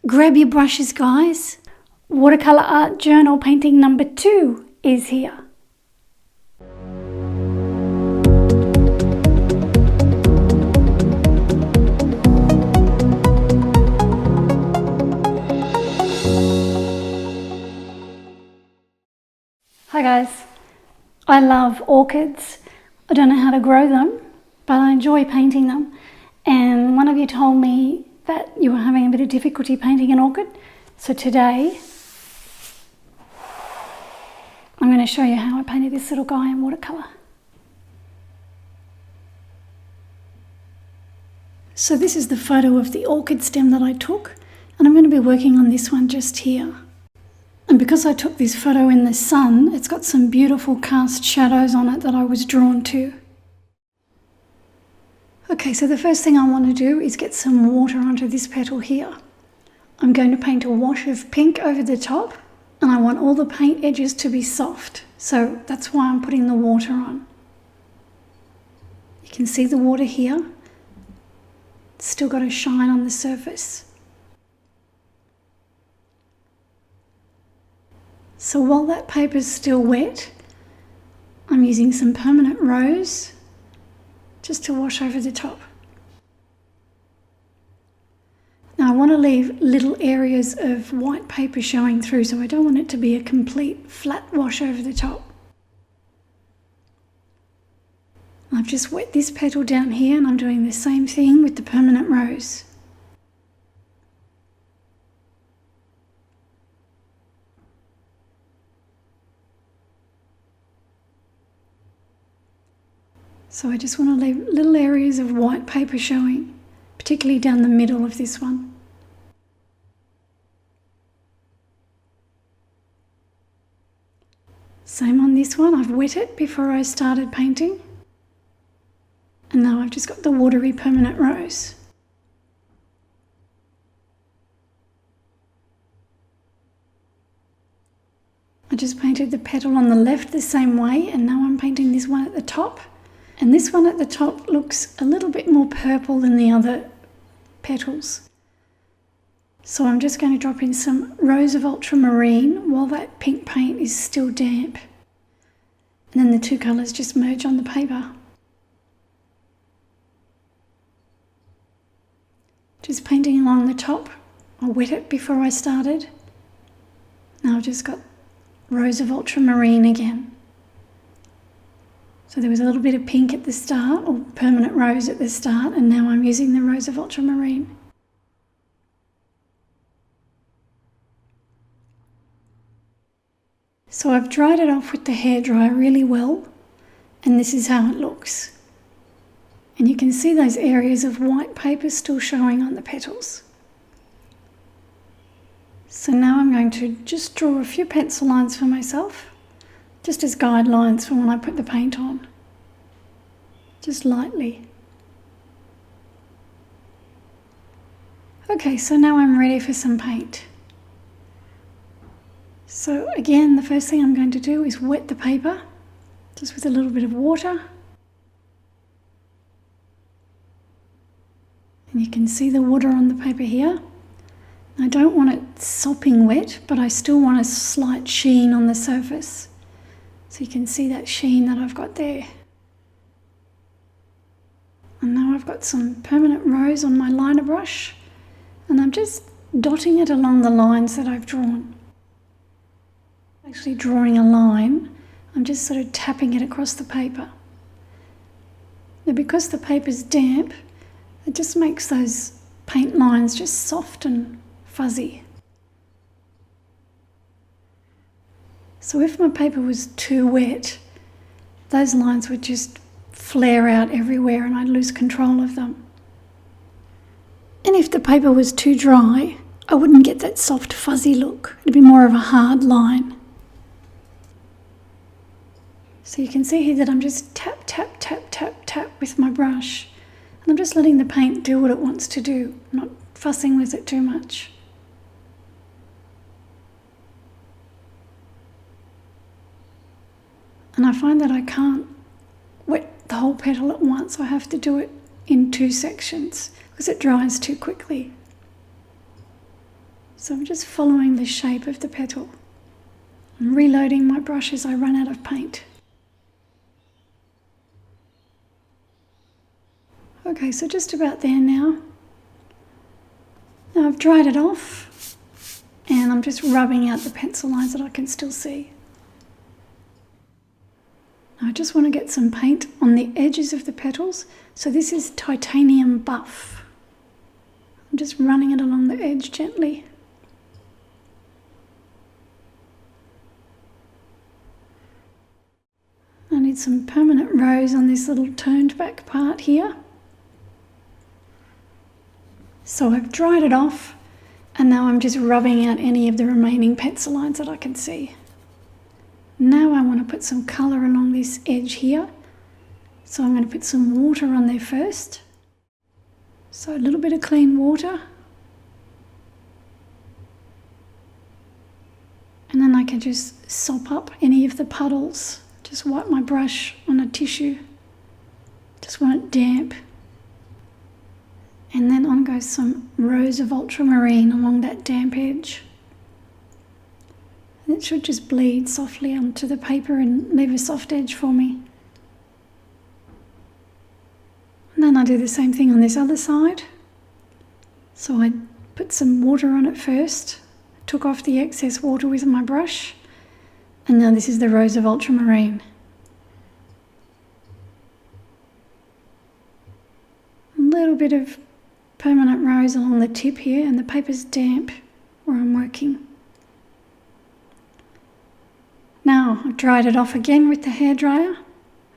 Grab your brushes, guys. Watercolour art journal painting number 2 is here. Hi guys, I love orchids. I don't know how to grow them, but I enjoy painting them. And one of you told me that you were having a bit of difficulty painting an orchid. So today, I'm going to show you how I painted this little guy in watercolour. So this is the photo of the orchid stem that I took, and I'm going to be working on this one just here. And because I took this photo in the sun, it's got some beautiful cast shadows on it that I was drawn to. Okay, so the first thing I want to do is get some water onto this petal here. I'm going to paint a wash of pink over the top, and I want all the paint edges to be soft. So that's why I'm putting the water on. You can see the water here. It's still got a shine on the surface. So while that paper's still wet, I'm using some permanent rose just to wash over the top. Now I want to leave little areas of white paper showing through, so I don't want it to be a complete flat wash over the top. I've just wet this petal down here, and I'm doing the same thing with the permanent rose. So I just want to leave little areas of white paper showing, particularly down the middle of this one. Same on this one, I've wet it before I started painting. And now I've just got the watery permanent rose. I just painted the petal on the left the same way, and now I'm painting this one at the top. And this one at the top looks a little bit more purple than the other petals. So I'm just going to drop in some Rose of Ultramarine while that pink paint is still damp. And then the two colours just merge on the paper. Just painting along the top. I wet it before I started. Now I've just got Rose of Ultramarine again. So there was a little bit of pink at the start, or permanent rose at the start, and now I'm using the Rose of Ultramarine. So I've dried it off with the hairdryer really well, and this is how it looks. And you can see those areas of white paper still showing on the petals. So now I'm going to just draw a few pencil lines for myself, just as guidelines for when I put the paint on, just lightly. Okay, so now I'm ready for some paint. So again, the first thing I'm going to do is wet the paper, just with a little bit of water. And you can see the water on the paper here. I don't want it sopping wet, but I still want a slight sheen on the surface. So you can see that sheen that I've got there. And now I've got some permanent rose on my liner brush, and I'm just dotting it along the lines that I've drawn. Actually drawing a line, I'm just sort of tapping it across the paper. Now because the paper's damp, it just makes those paint lines just soft and fuzzy. So if my paper was too wet, those lines would just flare out everywhere and I'd lose control of them. And if the paper was too dry, I wouldn't get that soft fuzzy look. It'd be more of a hard line. So you can see here that I'm just tap, tap, tap, tap, tap with my brush. And I'm just letting the paint do what it wants to do, not fussing with it too much. And I find that I can't wet the whole petal at once. I have to do it in 2 sections because it dries too quickly. So I'm just following the shape of the petal. I'm reloading my brush as I run out of paint. Okay, so just about there now. Now I've dried it off and I'm just rubbing out the pencil lines that I can still see. I just want to get some paint on the edges of the petals. So this is titanium buff. I'm just running it along the edge gently. I need some permanent rose on this little toned back part here. So I've dried it off and now I'm just rubbing out any of the remaining pencil lines that I can see. Now I want to put some colour along this edge here. So I'm going to put some water on there first. So a little bit of clean water. And then I can just sop up any of the puddles. Just wipe my brush on a tissue. Just want it damp. And then on goes some rose of ultramarine along that damp edge. And it should just bleed softly onto the paper and leave a soft edge for me. And then I do the same thing on this other side. So I put some water on it first, took off the excess water with my brush, and now this is the rose of ultramarine. A little bit of permanent rose along the tip here, and the paper's damp where I'm working. Now I've dried it off again with the hairdryer,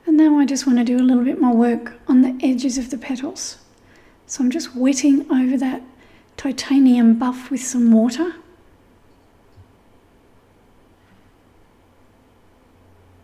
and now I just want to do a little bit more work on the edges of the petals. So I'm just wetting over that titanium buff with some water.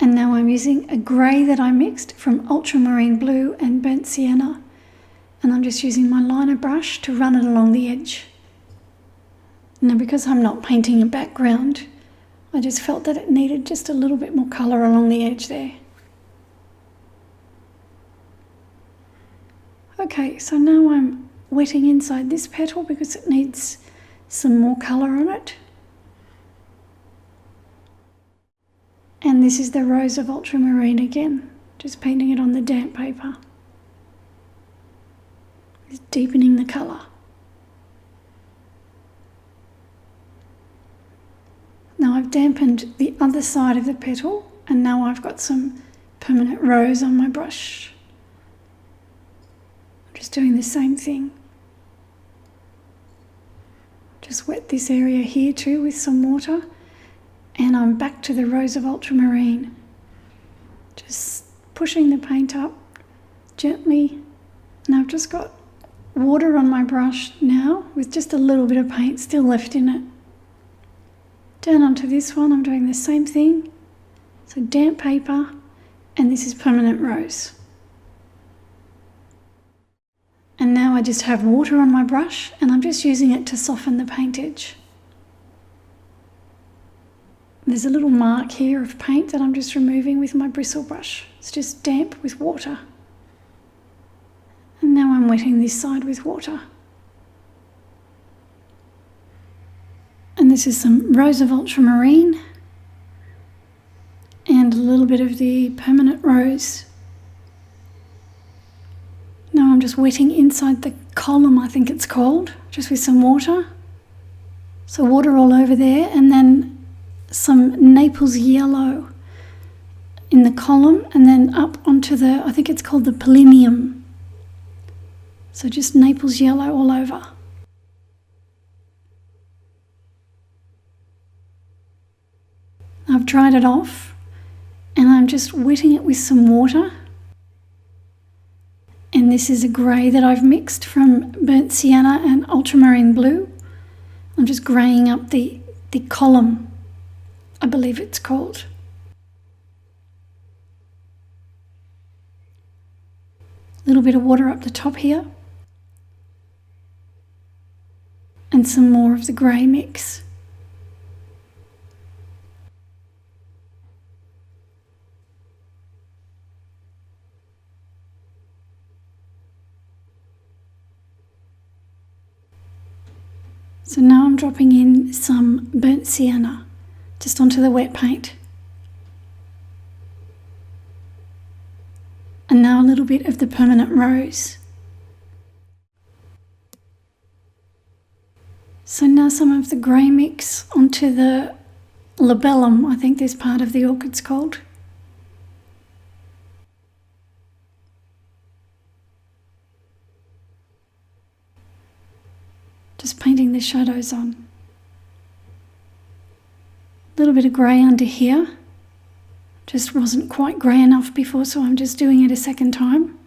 And now I'm using a grey that I mixed from Ultramarine Blue and burnt Sienna. And I'm just using my liner brush to run it along the edge. Now because I'm not painting a background, I just felt that it needed just a little bit more colour along the edge there. Okay, so now I'm wetting inside this petal because it needs some more colour on it. And this is the rose of ultramarine again, just painting it on the damp paper. Just deepening the colour. Now I've dampened the other side of the petal and now I've got some permanent rose on my brush. I'm just doing the same thing. Just wet this area here too with some water, and I'm back to the rose of ultramarine. Just pushing the paint up gently, and I've just got water on my brush now with just a little bit of paint still left in it. Down onto this one I'm doing the same thing. So damp paper, and this is permanent rose. And now I just have water on my brush and I'm just using it to soften the paint edge. There's a little mark here of paint that I'm just removing with my bristle brush. It's just damp with water. And now I'm wetting this side with water. And this is some rose of ultramarine and a little bit of the permanent rose. Now I'm just wetting inside the column, I think it's called, just with some water. So water all over there, and then some Naples Yellow in the column, and then up onto the, I think it's called the Polinium. So just Naples Yellow all over. I've dried it off and I'm just wetting it with some water. And this is a grey that I've mixed from burnt sienna and ultramarine blue. I'm just greying up the column, I believe it's called. A little bit of water up the top here. And some more of the grey mix. So now I'm dropping in some burnt sienna just onto the wet paint. And now a little bit of the permanent rose. So now some of the grey mix onto the labellum, I think this part of the orchid's called. Just painting the shadows on. A little bit of grey under here. Just wasn't quite grey enough before, so I'm just doing it a second time.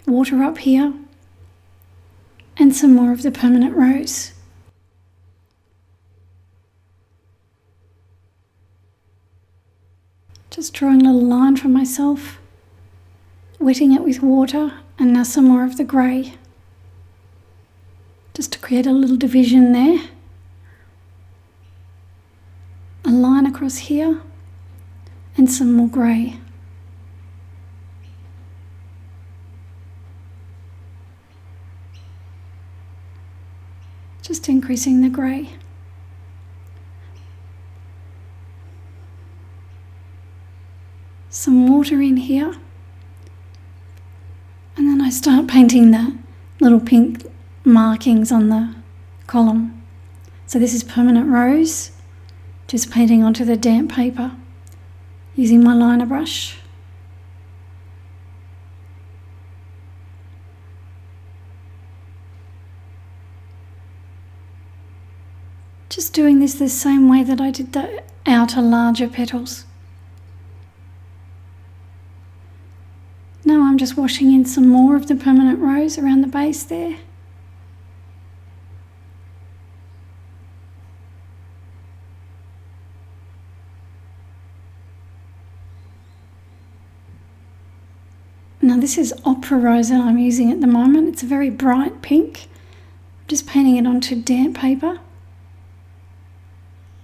Water up here. And some more of the permanent rose. Just drawing a little line for myself. Wetting it with water, and now some more of the grey. Just to create a little division there. A line across here and some more grey. Just increasing the grey. Some water in here. And then I start painting the little pink markings on the column. So this is permanent rose. Just painting onto the damp paper using my liner brush. Just doing this the same way that I did the outer larger petals. Now I'm just washing in some more of the permanent rose around the base there. Now this is opera rose that I'm using at the moment. It's a very bright pink. I'm just painting it onto damp paper.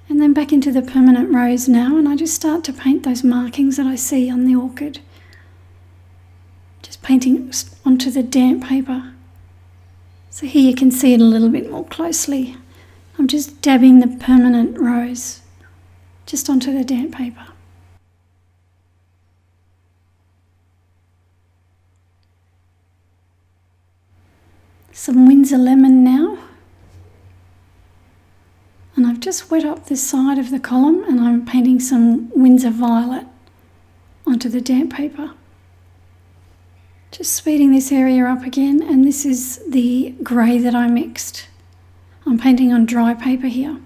And then back into the permanent rose now, and I just start to paint those markings that I see on the orchid. Just painting onto the damp paper. So here you can see it a little bit more closely. I'm just dabbing the permanent rose just onto the damp paper. Some Winsor lemon now. And I've just wet up the side of the column and I'm painting some Winsor Violet onto the damp paper. Just speeding this area up again, and this is the grey that I mixed. I'm painting on dry paper here.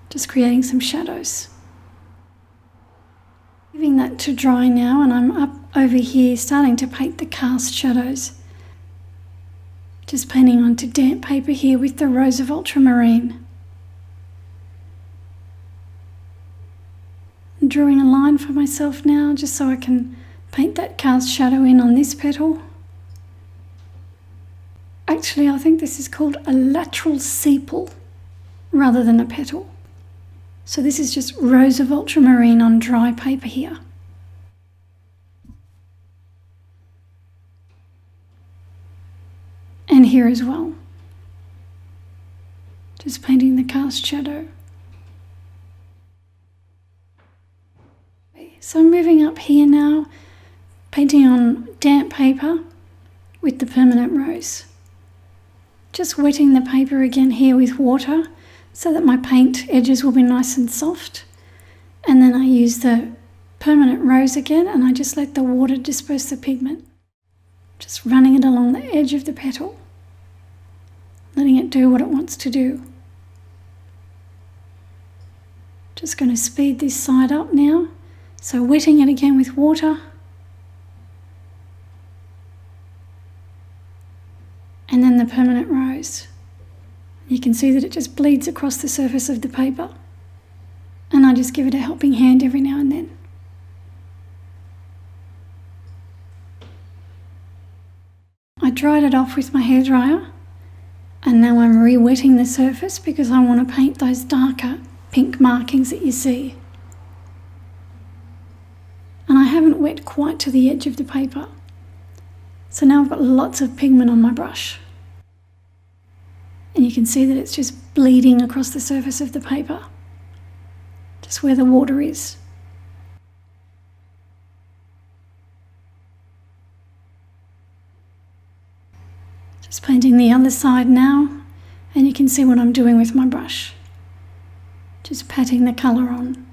Just creating some shadows. Leaving that to dry now, and I'm up over here starting to paint the cast shadows. Just painting onto damp paper here with the rose of ultramarine. I'm drawing a line for myself now just so I can paint that cast shadow in on this petal. Actually, I think this is called a lateral sepal rather than a petal. So this is just rose of ultramarine on dry paper here. And here as well. Just painting the cast shadow. So I'm moving up here now, painting on damp paper with the permanent rose. Just wetting the paper again here with water so that my paint edges will be nice and soft. And then I use the permanent rose again and I just let the water disperse the pigment. Just running it along the edge of the petal, letting it do what it wants to do. Just going to speed this side up now. So wetting it again with water. And then the permanent rose. You can see that it just bleeds across the surface of the paper. And I just give it a helping hand every now and then. I dried it off with my hairdryer. And now I'm re-wetting the surface because I want to paint those darker pink markings that you see. And I haven't wet quite to the edge of the paper. So now I've got lots of pigment on my brush. And you can see that it's just bleeding across the surface of the paper, just where the water is. Just painting the other side now, and you can see what I'm doing with my brush. Just patting the colour on.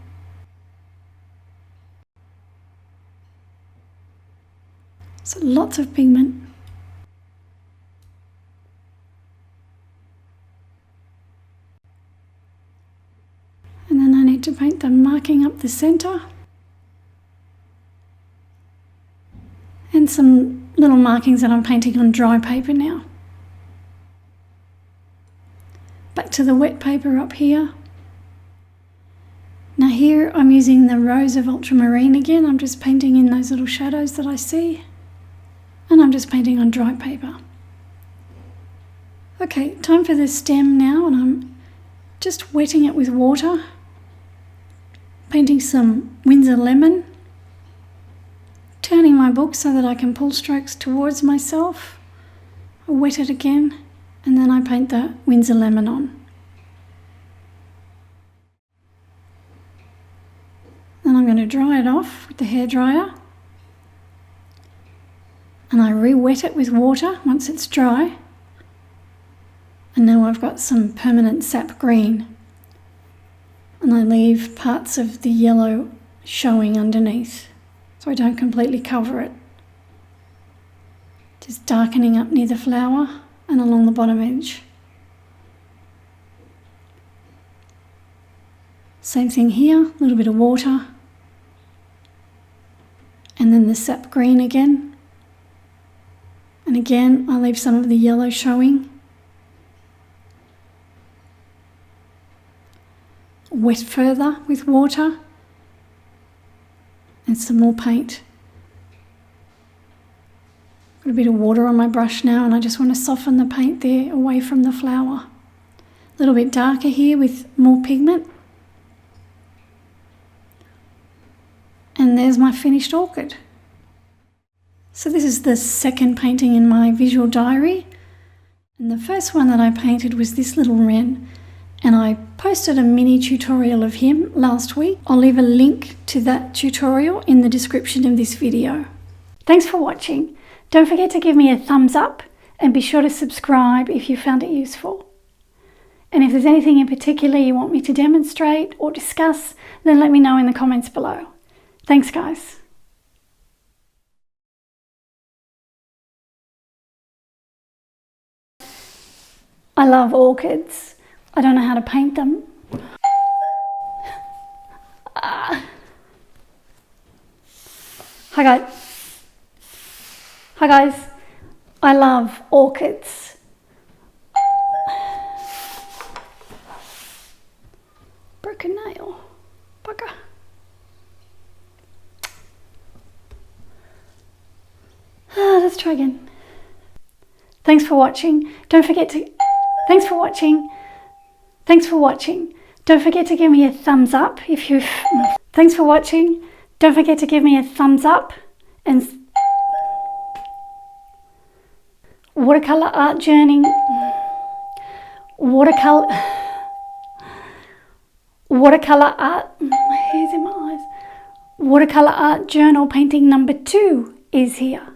So lots of pigment. And then I need to paint the marking up the centre. And some little markings that I'm painting on dry paper now. Back to the wet paper up here. Now here I'm using the rose of ultramarine again. I'm just painting in those little shadows that I see. And I'm just painting on dry paper. Okay, time for the stem now, and I'm just wetting it with water. Painting some Winsor lemon. Turning my book so that I can pull strokes towards myself. I wet it again, and then I paint the Winsor lemon on. Then I'm going to dry it off with the hairdryer. And I re-wet it with water once it's dry. And now I've got some permanent sap green. And I leave parts of the yellow showing underneath, so I don't completely cover it. Just darkening up near the flower and along the bottom edge. Same thing here, a little bit of water. And then the sap green again. And again, I leave some of the yellow showing. Wet further with water. And some more paint. Got a bit of water on my brush now, and I just want to soften the paint there away from the flower. A little bit darker here with more pigment. And there's my finished orchid. So this is the second painting in my visual diary. And the first one that I painted was this little wren. And I posted a mini tutorial of him last week. I'll leave a link to that tutorial in the description of this video. Thanks for watching. Don't forget to give me a thumbs up and be sure to subscribe if you found it useful. And if there's anything in particular you want me to demonstrate or discuss, then let me know in the comments below. Thanks, guys. I love orchids. I don't know how to paint them. Hi guys. I love orchids. Broken nail. Bugger. Let's try again. Thanks for watching. Don't forget to give me a thumbs up if you've... Thanks for watching. Don't forget to give me a thumbs up and... Watercolor art journey... Watercolor art... My hair's in my eyes. Watercolor art journal painting number 2 is here.